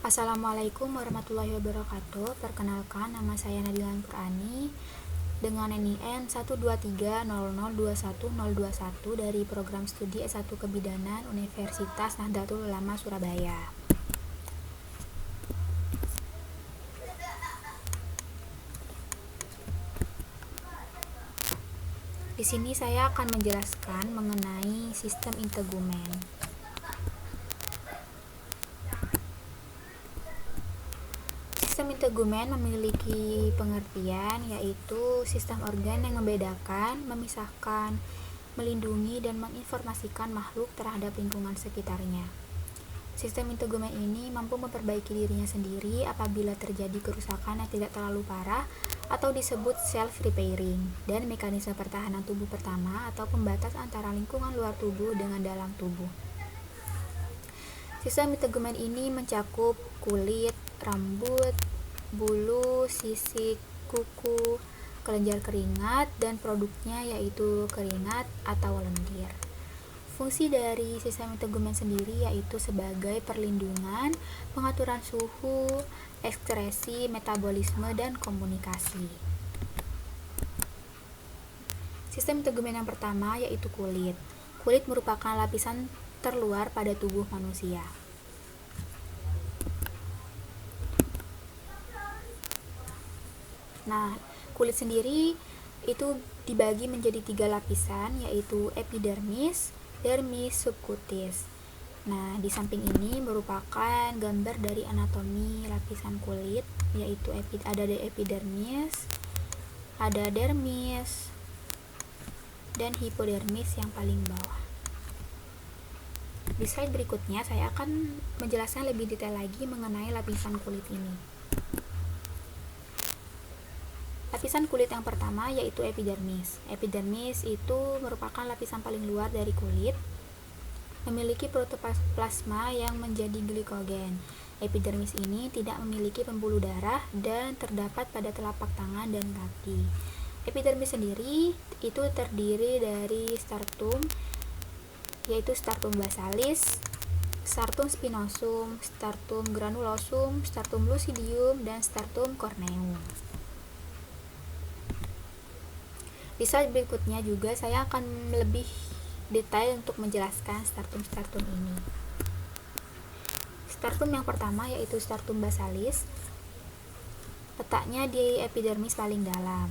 Assalamualaikum warahmatullahi wabarakatuh. Perkenalkan, nama saya Nadila Nurani dengan NIM 123002121 dari program studi S1 Kebidanan Universitas Nahdlatul Ulama Surabaya. Di sini saya akan menjelaskan mengenai sistem integumen. Sistem integumen memiliki pengertian yaitu sistem organ yang membedakan, memisahkan, melindungi, dan menginformasikan makhluk terhadap lingkungan sekitarnya. Sistem integumen ini mampu memperbaiki dirinya sendiri apabila terjadi kerusakan yang tidak terlalu parah atau disebut self-repairing, dan mekanisme pertahanan tubuh pertama atau pembatas antara lingkungan luar tubuh dengan dalam tubuh. Sistem integumen ini mencakup kulit, rambut, bulu, sisik, kuku, kelenjar keringat, dan produknya yaitu keringat atau lendir. Fungsi dari sistem integumen sendiri yaitu sebagai perlindungan, pengaturan suhu, ekskresi, metabolisme, dan komunikasi. Sistem integumen yang pertama yaitu kulit. Kulit merupakan lapisan terluar pada tubuh manusia. Nah, kulit sendiri itu dibagi menjadi 3 lapisan, yaitu epidermis, dermis, subkutis. Nah, di samping ini merupakan gambar dari anatomi lapisan kulit, yaitu ada epidermis, ada dermis, dan hipodermis yang paling bawah. Di slide berikutnya saya akan menjelaskan lebih detail lagi mengenai lapisan kulit ini. Lapisan kulit yang pertama yaitu epidermis. Epidermis itu merupakan lapisan paling luar dari kulit, memiliki protoplasma yang menjadi glikogen. Epidermis ini tidak memiliki pembuluh darah dan terdapat pada telapak tangan dan kaki. Epidermis sendiri itu terdiri dari stratum, yaitu stratum basalis, stratum spinosum, stratum granulosum, stratum lucidium, dan stratum corneum. Di slide berikutnya juga saya akan lebih detail untuk menjelaskan stratum-stratum ini. Stratum yang pertama yaitu stratum basalis, letaknya di epidermis paling dalam.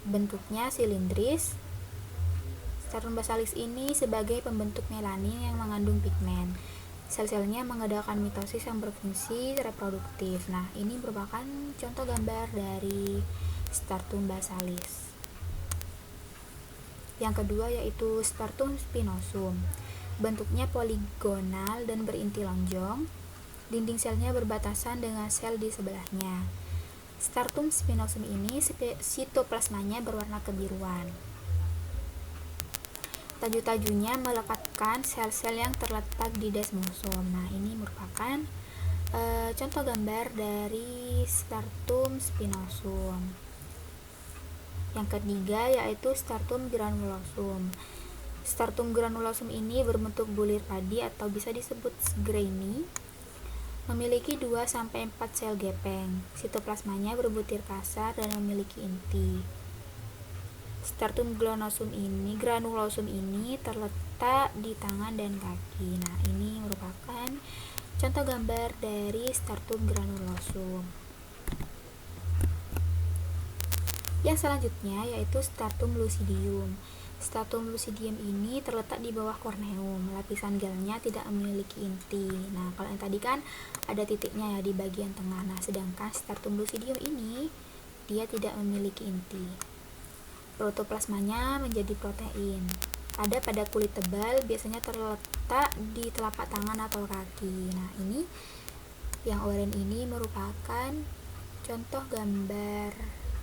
Bentuknya silindris. Stratum basalis ini sebagai pembentuk melanin yang mengandung pigmen. Sel-selnya mengadakan mitosis yang berfungsi reproduktif. Nah, ini merupakan contoh gambar dari stratum basalis. Yang kedua yaitu stratum spinosum. Bentuknya poligonal dan berinti lonjong. Dinding selnya berbatasan dengan sel di sebelahnya. Stratum spinosum ini sitoplasmanya berwarna kebiruan. Taju-tajunya melekatkan sel-sel yang terletak di desmosom. Nah, ini merupakan contoh gambar dari stratum spinosum. Yang ketiga yaitu stratum granulosum. Stratum granulosum ini berbentuk bulir padi atau bisa disebut grainy. Memiliki 2-4 sel gepeng. Sitoplasmanya berbutir kasar dan memiliki inti. Stratum granulosum ini terletak di tangan dan kaki. Nah, ini merupakan contoh gambar dari stratum granulosum. Yang selanjutnya yaitu stratum lucidium. Stratum lucidium ini terletak di bawah corneum. Lapisan gelnya tidak memiliki inti. Nah, kalau yang tadi kan ada titiknya ya di bagian tengah. Nah, sedangkan stratum lucidium ini dia tidak memiliki inti. Protoplasmanya menjadi protein. Ada pada kulit tebal, biasanya terletak di telapak tangan atau kaki. Nah, ini yang oranye ini merupakan contoh gambar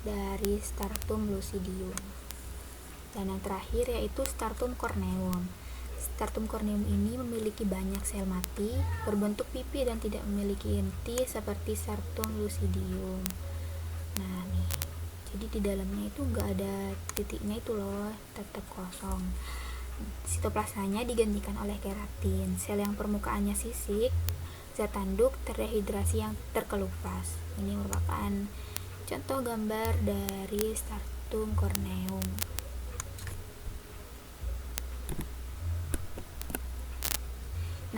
dari stratum lucidium. Dan yang terakhir yaitu stratum corneum. Stratum corneum ini memiliki banyak sel mati, berbentuk pipi dan tidak memiliki inti seperti stratum lucidium. Nah, nih. Jadi di dalamnya itu enggak ada titiknya itu loh, tetap kosong. Sitoplasmanya digantikan oleh keratin. Sel yang permukaannya sisik zat tanduk terdehidrasi yang terkelupas. Ini merupakan contoh gambar dari stratum corneum.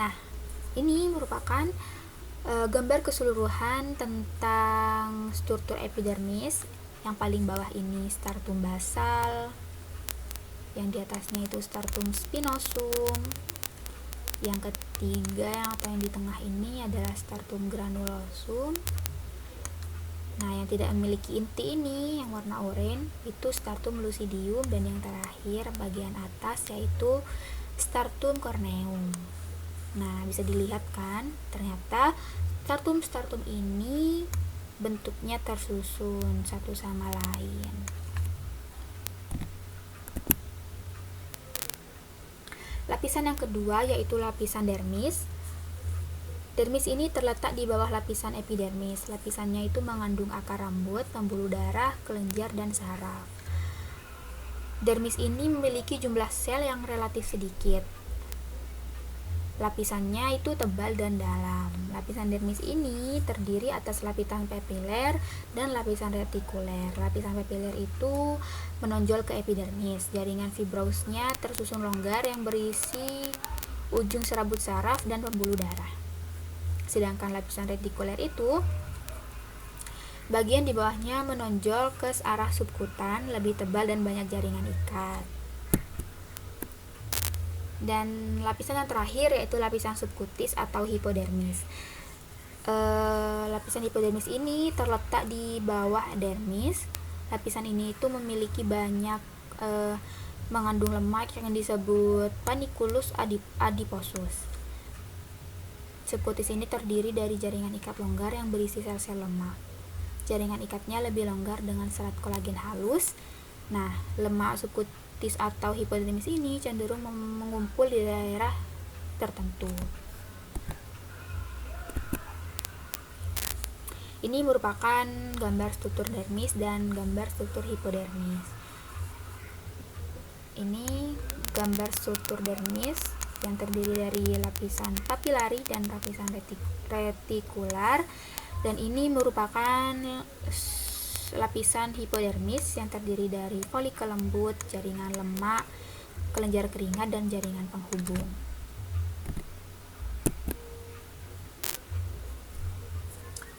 Nah, ini merupakan gambar keseluruhan tentang struktur epidermis. Yang paling bawah ini stratum basal, yang di atasnya itu stratum spinosum, yang ketiga atau yang di tengah ini adalah stratum granulosum. Nah, yang tidak memiliki inti ini yang warna oranye itu stratum lucidium, dan yang terakhir bagian atas yaitu stratum corneum. Nah, bisa dilihat kan, ternyata stratum-stratum ini bentuknya tersusun satu sama lain. Lapisan yang kedua yaitu lapisan dermis. Dermis ini terletak di bawah lapisan epidermis. Lapisannya itu mengandung akar rambut, pembuluh darah, kelenjar, dan saraf. Dermis ini memiliki jumlah sel yang relatif sedikit. Lapisannya itu tebal dan dalam. Lapisan dermis ini terdiri atas lapisan papiler dan lapisan retikuler. Lapisan papiler itu menonjol ke epidermis. Jaringan fibrosnya tersusun longgar yang berisi ujung serabut saraf dan pembuluh darah. Sedangkan lapisan retikuler itu bagian di bawahnya menonjol ke arah subkutan, lebih tebal dan banyak jaringan ikat. Dan lapisan yang terakhir yaitu lapisan subkutis atau hipodermis. Lapisan hipodermis ini terletak di bawah dermis. Lapisan ini itu memiliki banyak mengandung lemak yang disebut panniculus adiposus. Subkutis ini terdiri dari jaringan ikat longgar yang berisi sel-sel lemak. Jaringan ikatnya lebih longgar dengan serat kolagen halus. Nah, lemak subkutis atau hipodermis ini cenderung mengumpul di daerah tertentu. Ini merupakan gambar struktur dermis dan gambar struktur hipodermis. Ini gambar struktur dermis yang terdiri dari lapisan papilari dan lapisan retikular, dan ini merupakan lapisan hipodermis yang terdiri dari folikel lembut, jaringan lemak, kelenjar keringat, dan jaringan penghubung.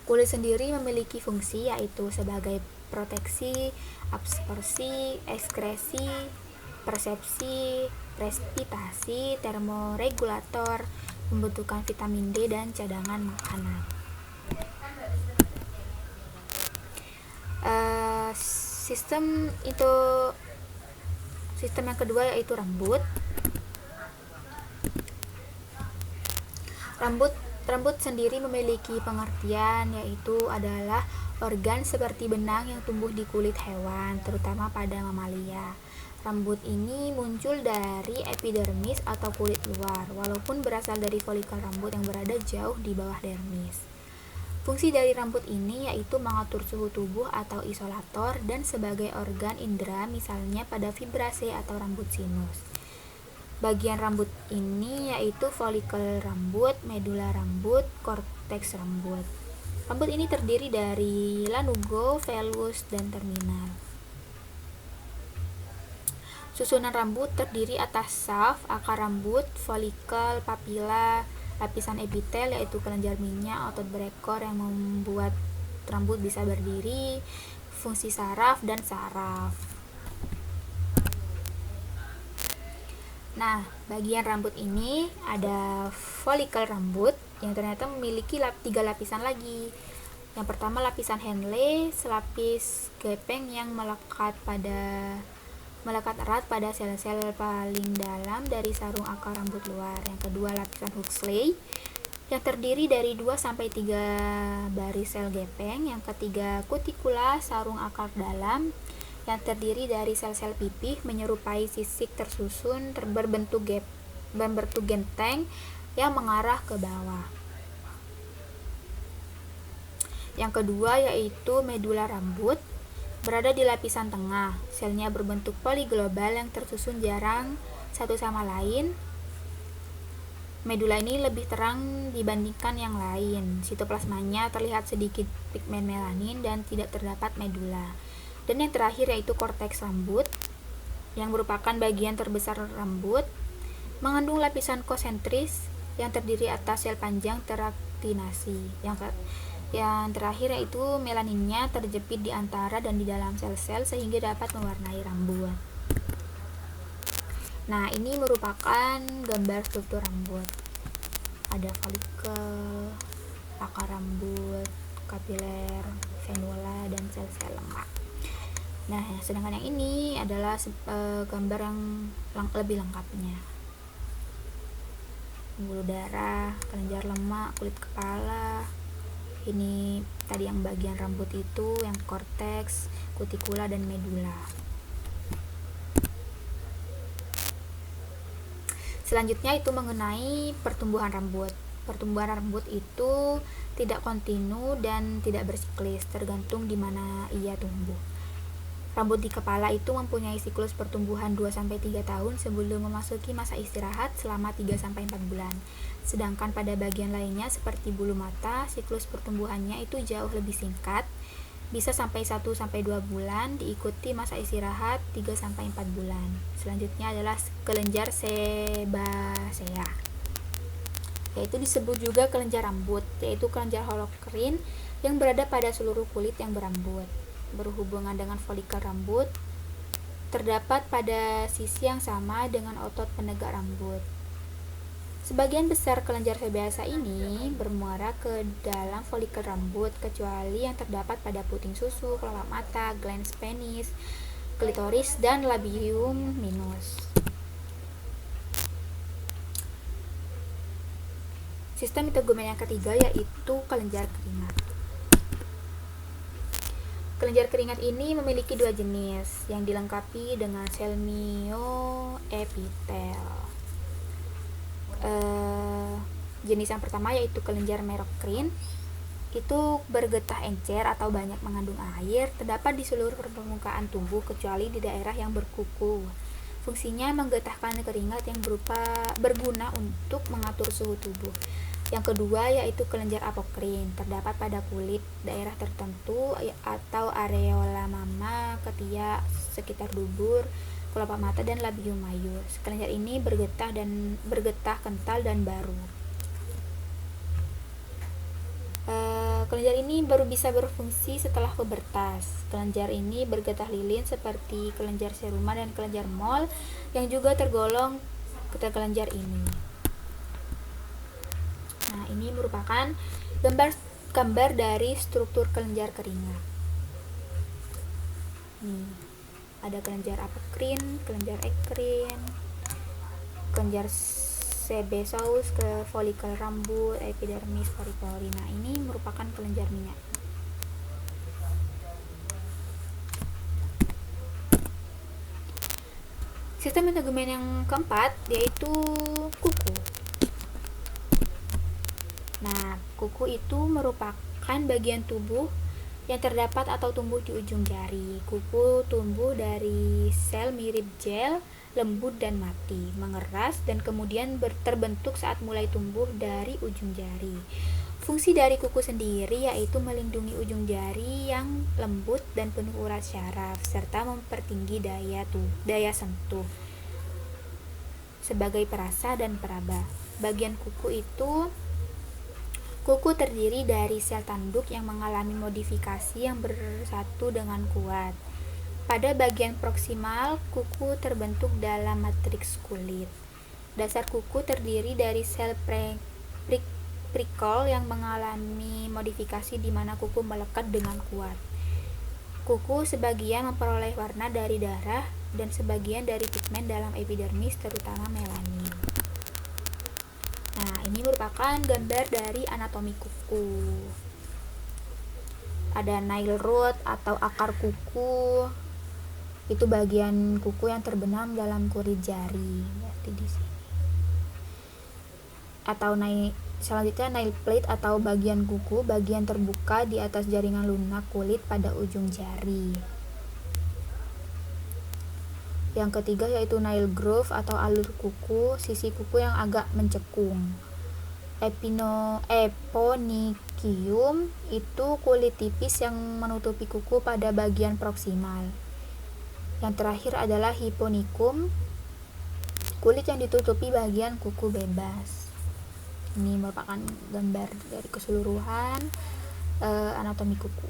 Kulit sendiri memiliki fungsi yaitu sebagai proteksi, absorpsi, ekskresi, persepsi, respirasi, termoregulator, pembentukan vitamin D, dan cadangan makanan. Sistem yang kedua yaitu rambut. Rambut sendiri memiliki pengertian yaitu adalah organ seperti benang yang tumbuh di kulit hewan, terutama pada mamalia. Rambut ini muncul dari epidermis atau kulit luar, walaupun berasal dari folikel rambut yang berada jauh di bawah dermis. Fungsi dari rambut ini yaitu mengatur suhu tubuh atau isolator, dan sebagai organ indera misalnya pada vibrase atau rambut sinus. Bagian rambut ini yaitu folikel rambut, medula rambut, korteks rambut. Rambut ini terdiri dari lanugo, velus, dan terminal. Susunan rambut terdiri atas saf, akar rambut, folikel, papila, lapisan epitel yaitu kelenjar minyak, otot berekor yang membuat rambut bisa berdiri, fungsi saraf, dan saraf. Nah, bagian rambut ini ada folikel rambut yang ternyata memiliki 3 lapisan lagi. Yang pertama lapisan Henle, selapis gepeng yang melekat erat pada sel-sel paling dalam dari sarung akar rambut luar. Yang kedua lapisan Huxley yang terdiri dari 2-3 baris sel gepeng. Yang ketiga kutikula, sarung akar dalam yang terdiri dari sel-sel pipih menyerupai sisik tersusun berbentuk genteng yang mengarah ke bawah. Yang kedua yaitu medula rambut, berada di lapisan tengah. Selnya berbentuk poliglobal yang tersusun jarang satu sama lain. Medula ini lebih terang dibandingkan yang lain. Sitoplasmanya terlihat sedikit pigmen melanin dan tidak terdapat medula. Dan yang terakhir yaitu korteks rambut, yang merupakan bagian terbesar rambut, mengandung lapisan konsentris yang terdiri atas sel panjang teraktinasi. Yang terakhir yaitu melaninnya terjepit di antara dan di dalam sel-sel sehingga dapat mewarnai rambut. Nah, ini merupakan gambar struktur rambut. Ada folikel, akar rambut, kapiler, venula, dan sel-sel lemak. Nah, sedangkan yang ini adalah gambar yang lebih lengkapnya. Pembuluh darah, kelenjar lemak, kulit kepala. Ini tadi yang bagian rambut itu, yang korteks, kutikula, dan medula. Selanjutnya itu mengenai pertumbuhan rambut. Pertumbuhan rambut itu tidak kontinu dan tidak bersiklis, tergantung di mana ia tumbuh. Rambut di kepala itu mempunyai siklus pertumbuhan 2-3 tahun sebelum memasuki masa istirahat selama 3-4 bulan. Sedangkan pada bagian lainnya seperti bulu mata, siklus pertumbuhannya itu jauh lebih singkat, bisa sampai 1-2 bulan, diikuti masa istirahat 3-4 bulan. Selanjutnya adalah kelenjar sebasea, yaitu disebut juga kelenjar rambut, yaitu kelenjar holokrin yang berada pada seluruh kulit yang berambut. Berhubungan dengan folikel rambut, terdapat pada sisi yang sama dengan otot penegak rambut. Sebagian besar kelenjar sebasea ini bermuara ke dalam folikel rambut, kecuali yang terdapat pada puting susu, kelopak mata, glans penis, klitoris, dan labium minus. Sistem integumen yang ketiga yaitu kelenjar keringat. Kelenjar keringat ini memiliki 2 jenis yang dilengkapi dengan sel myoepitel. Jenis yang pertama yaitu kelenjar merokrin, itu bergetah encer atau banyak mengandung air, terdapat di seluruh permukaan tubuh kecuali di daerah yang berkuku. Fungsinya menggetahkan keringat yang berguna untuk mengatur suhu tubuh. Yang kedua yaitu kelenjar apokrin, terdapat pada kulit daerah tertentu atau areola mama, ketiak, sekitar dubur, kelopak mata, dan labium majus. Kelenjar ini bergetah kental dan baru. Kelenjar ini baru bisa berfungsi setelah pubertas. Kelenjar ini bergetah lilin seperti kelenjar seruma dan kelenjar mol yang juga tergolong ke kelenjar ini. Nah, ini merupakan gambar dari struktur kelenjar keringat. Nih, ada kelenjar apokrin, kelenjar ekrin, kelenjar sebaceous, ke folikel rambut, epidermis, pori-pori. Nah, ini merupakan kelenjar minyak. Sistem integumen yang keempat yaitu kuku. Nah, kuku itu merupakan bagian tubuh yang terdapat atau tumbuh di ujung jari. Kuku tumbuh dari sel mirip gel, lembut dan mati, mengeras dan kemudian terbentuk saat mulai tumbuh dari ujung jari. Fungsi dari kuku sendiri yaitu melindungi ujung jari yang lembut dan penuh urat syaraf serta mempertinggi daya sentuh sebagai perasa dan peraba. Bagian kuku terdiri dari sel tanduk yang mengalami modifikasi yang bersatu dengan kuat. Pada bagian proksimal, kuku terbentuk dalam matriks kulit. Dasar kuku terdiri dari sel prickle yang mengalami modifikasi di mana kuku melekat dengan kuat. Kuku sebagian memperoleh warna dari darah dan sebagian dari pigmen dalam epidermis, terutama melanin. Nah, ini merupakan gambar dari anatomi kuku. Ada nail root atau akar kuku. Itu bagian kuku yang terbenam dalam kulit jari. Berarti di sini. Atau selanjutnya nail plate atau bagian kuku, bagian terbuka di atas jaringan lunak kulit pada ujung jari. Yang ketiga yaitu nail groove atau alur kuku, sisi kuku yang agak mencekung. Eponychium itu kulit tipis yang menutupi kuku pada bagian proksimal. Yang terakhir adalah hyponicum, kulit yang ditutupi bagian kuku bebas. Ini merupakan gambar dari keseluruhan anatomi kuku.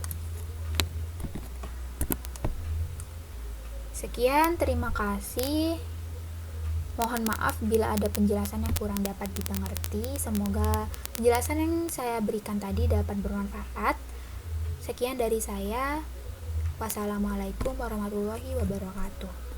Sekian, terima kasih. Mohon maaf bila ada penjelasan yang kurang dapat dimengerti. Semoga penjelasan yang saya berikan tadi dapat bermanfaat. Sekian dari saya. Wassalamualaikum warahmatullahi wabarakatuh.